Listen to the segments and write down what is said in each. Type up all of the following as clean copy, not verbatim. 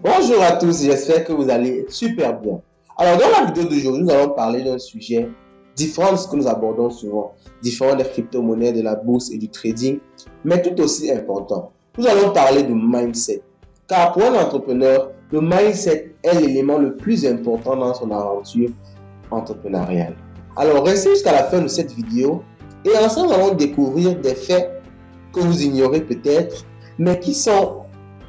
Bonjour à tous, j'espère que vous allez super bien. Alors, dans la vidéo d'aujourd'hui, nous allons parler d'un sujet différent de ce que nous abordons souvent, différent des crypto-monnaies, de la bourse et du trading, mais tout aussi important. Nous allons parler du mindset. Car pour un entrepreneur, le mindset est l'élément le plus important dans son aventure entrepreneuriale. Alors, restez jusqu'à la fin de cette vidéo et ensemble, nous allons découvrir des faits que vous ignorez peut-être, mais qui sont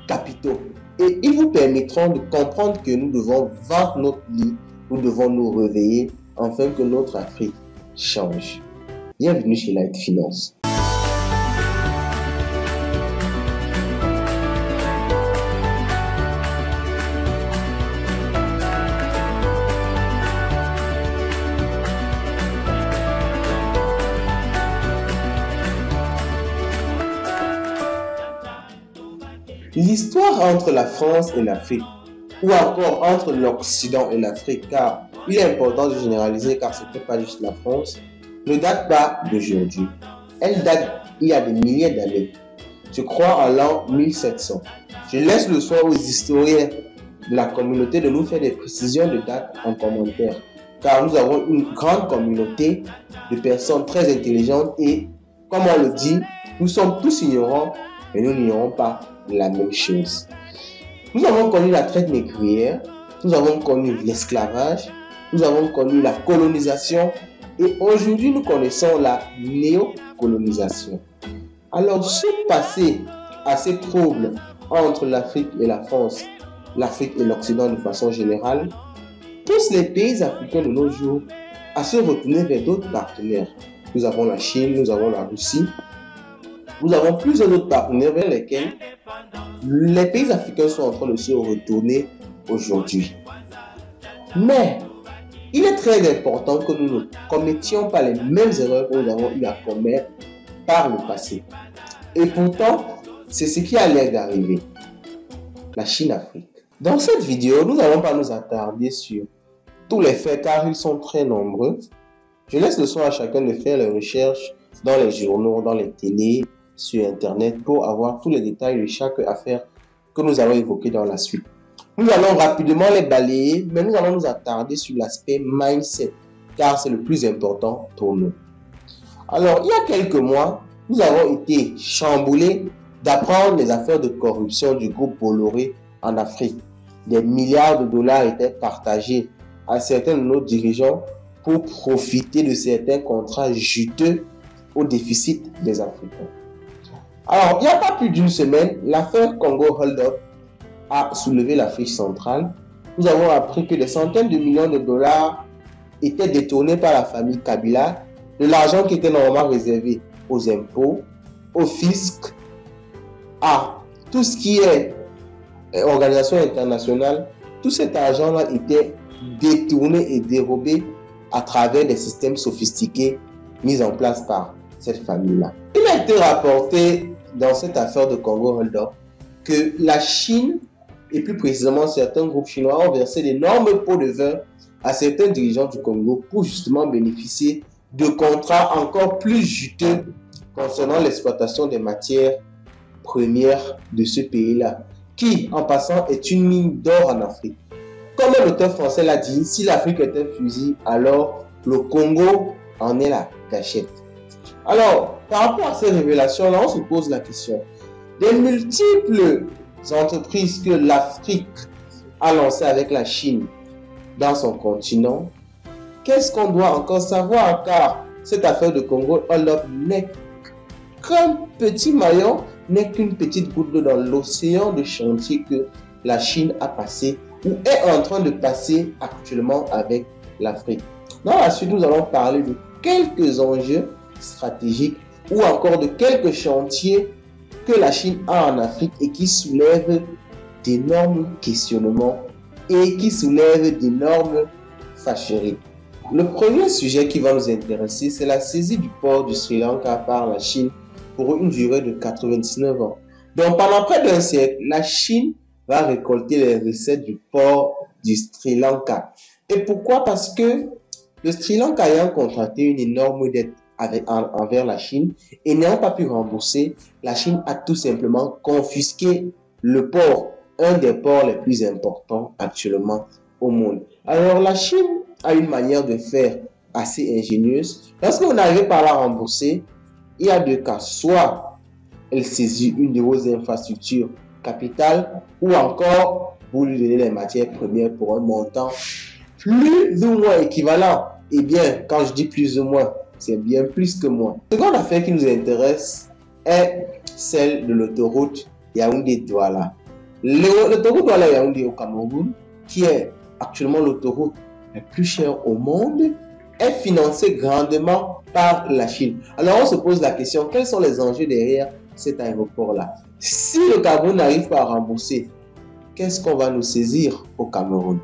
capitaux. Et ils vous permettront de comprendre que nous devons vendre notre lit, nous devons nous réveiller afin que notre Afrique change. Bienvenue chez Light Finance. L'histoire entre la France et l'Afrique, ou encore entre l'Occident et l'Afrique, car il est important de généraliser car ce n'est pas juste la France, ne date pas d'aujourd'hui. Elle date il y a des milliers d'années. Je crois en l'an 1700. Je laisse le soin aux historiens de la communauté de nous faire des précisions de date en commentaire, car nous avons une grande communauté de personnes très intelligentes et, comme on le dit, nous sommes tous ignorants, mais nous n'ignorons pas la même chose. Nous avons connu la traite négrière, nous avons connu l'esclavage, nous avons connu la colonisation et aujourd'hui nous connaissons la néocolonisation. Alors ce passé assez trouble entre l'Afrique et la France, l'Afrique et l'Occident de façon générale, pousse les pays africains de nos jours à se retourner vers d'autres partenaires. Nous avons la Chine, nous avons la Russie, nous avons plusieurs autres partenaires vers lesquels les pays africains sont en train de se retourner aujourd'hui. Mais il est très important que nous ne commettions pas les mêmes erreurs que nous avons eu à commettre par le passé. Et pourtant, c'est ce qui a l'air d'arriver. La Chine-Afrique. Dans cette vidéo, nous n'allons pas nous attarder sur tous les faits car ils sont très nombreux. Je laisse le soin à chacun de faire les recherches dans les journaux, dans les télés, sur Internet pour avoir tous les détails de chaque affaire que nous allons évoquer dans la suite. Nous allons rapidement les balayer, mais nous allons nous attarder sur l'aspect mindset, car c'est le plus important pour nous. Alors, il y a quelques mois, nous avons été chamboulés d'apprendre les affaires de corruption du groupe Bolloré en Afrique. Des milliards de dollars étaient partagés à certains de nos dirigeants pour profiter de certains contrats juteux au déficit des Africains. Alors, il n'y a pas plus d'une semaine, l'affaire Congo Hold Up a soulevé l'Afrique centrale. Nous avons appris que des centaines de millions de dollars étaient détournés par la famille Kabila, de l'argent qui était normalement réservé aux impôts, au fisc, à tout ce qui est organisation internationale. Tout cet argent-là était détourné et dérobé à travers des systèmes sophistiqués mis en place par cette famille-là. Il a été rapporté dans cette affaire de Congo Hold Up que la Chine, et plus précisément certains groupes chinois, ont versé d'énormes pots de vin à certains dirigeants du Congo pour justement bénéficier de contrats encore plus juteux concernant l'exploitation des matières premières de ce pays-là, qui, en passant, est une mine d'or en Afrique. Comme un auteur français l'a dit, si l'Afrique est un fusil, alors le Congo en est la gâchette. Alors, par rapport à ces révélations-là, on se pose la question. Des multiples entreprises que l'Afrique a lancées avec la Chine dans son continent, qu'est-ce qu'on doit encore savoir? Car cette affaire de Congo Hold Up n'est qu'un petit maillon, n'est qu'une petite goutte d'eau dans l'océan de chantier que la Chine a passé ou est en train de passer actuellement avec l'Afrique. Dans la suite, nous allons parler de quelques enjeux stratégiques ou encore de quelques chantiers que la Chine a en Afrique et qui soulèvent d'énormes questionnements et qui soulèvent d'énormes fâcheries. Le premier sujet qui va nous intéresser, c'est la saisie du port du Sri Lanka par la Chine pour une durée de 99 ans. Donc pendant près d'un siècle, la Chine va récolter les recettes du port du Sri Lanka. Et pourquoi? Parce que le Sri Lanka ayant contracté une énorme dette envers la Chine et n'ayant pas pu rembourser, la Chine a tout simplement confisqué le port un des ports les plus importants actuellement au monde. Alors la Chine a une manière de faire assez ingénieuse. Lorsqu'on n'arrive pas à la rembourser, il y a deux cas. Soit elle saisit une de vos infrastructures capitales, ou encore vous lui donnez les matières premières pour un montant plus ou moins équivalent. Eh bien, quand je dis plus ou moins, c'est bien plus que moins. La seconde affaire qui nous intéresse est celle de l'autoroute Yaoundé-Douala. L'autoroute Douala-Yaoundé au Cameroun, qui est actuellement l'autoroute la plus chère au monde, est financée grandement par la Chine. Alors on se pose la question, quels sont les enjeux derrière cet aéroport-là? Si le Cameroun n'arrive pas à rembourser, qu'est-ce qu'on va nous saisir au Cameroun?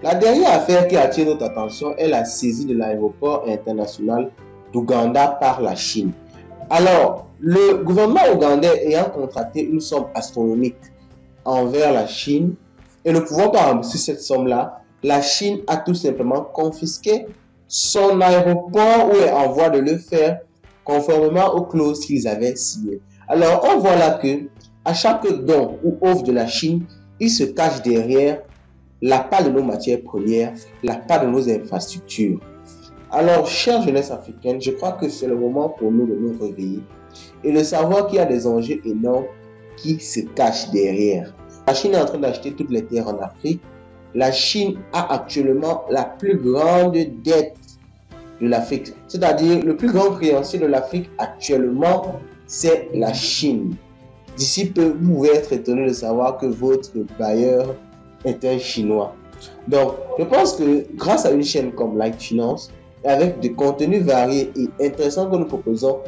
La dernière affaire qui attire notre attention est la saisie de l'aéroport international d'Ouganda par la Chine. Alors, le gouvernement ougandais ayant contracté une somme astronomique envers la Chine et ne pouvant pas rembourser cette somme-là, la Chine a tout simplement confisqué son aéroport ou est en voie de le faire conformément aux clauses qu'ils avaient signées. Alors, on voit là que à chaque don ou offre de la Chine, il se cache derrière la part de nos matières premières, la part de nos infrastructures. Alors, chère jeunesse africaine, je crois que c'est le moment pour nous de nous réveiller et de savoir qu'il y a des enjeux énormes qui se cachent derrière. La Chine est en train d'acheter toutes les terres en Afrique. La Chine a actuellement la plus grande dette de l'Afrique. C'est-à-dire, le plus grand créancier de l'Afrique actuellement, c'est la Chine. D'ici peu, vous pouvez être étonné de savoir que votre bailleur est un Chinois. Donc, je pense que grâce à une chaîne comme Light Finance, avec des contenus variés et intéressants que nous proposons,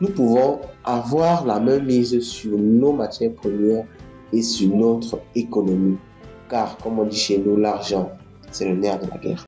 nous pouvons avoir la main mise sur nos matières premières et sur notre économie. Car, comme on dit chez nous, l'argent, c'est le nerf de la guerre.